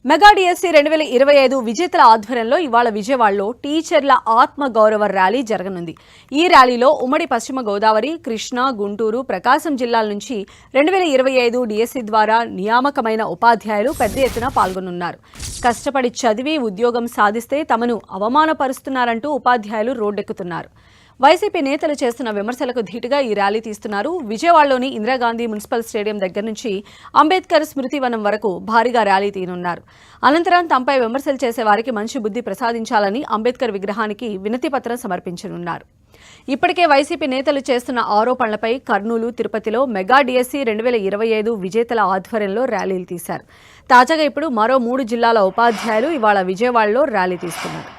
Mega DSC 2025 విజేతల ఆధ్వర్యంలో ఇవాళ విజయవాడలో టీచర్ల ఆత్మ గౌరవ ర్యాలీ జరగనుంది. ఈ ర్యాలీలో ఉమ్మడి పశ్చిమ గోదావరి, కృష్ణా, గుంటూరు, ప్రకాశం జిల్లాల నుంచి 2025 డిఎస్సి ద్వారా నియామకమైన ఉపాధ్యాయులు పెద్ద ఎత్తున పాల్గొనున్నారు. కష్టపడి చదివి ఉద్యోగం సాధిస్తే తమను అవమానపరుస్తున్నారంటూ ఉపాధ్యాయులు రోడ్డెక్కుతున్నారు. వైసీపీ నేతలు చేస్తున్న విమర్శలకు ధీటుగా ఈ ర్యాలీ తీస్తున్నారు. విజయవాడలోని ఇందిరాగాంధీ మున్సిపల్ స్టేడియం దగ్గర నుంచి అంబేద్కర్ స్మృతివనం వరకు భారీగా ర్యాలీ తీయనున్నారు. అనంతరం తమపై విమర్శలు చేసే వారికి మంచి బుద్ధి ప్రసాదించాలని అంబేద్కర్ విగ్రహానికి వినతి పత్రం సమర్పించనున్నారు. ఇప్పటికే వైసీపీ నేతలు చేస్తున్న ఆరోపణలపై కర్నూలు, తిరుపతిలో మెగా డిఎస్సి 2025 విజేతల ఆధ్వర్యంలో ర్యాలీలు తీశారు. తాజాగా ఇప్పుడు మరో 3 జిల్లాల ఉపాధ్యాయులు ఇవాళ విజయవాడలో ర్యాలీ తీస్తున్నారు.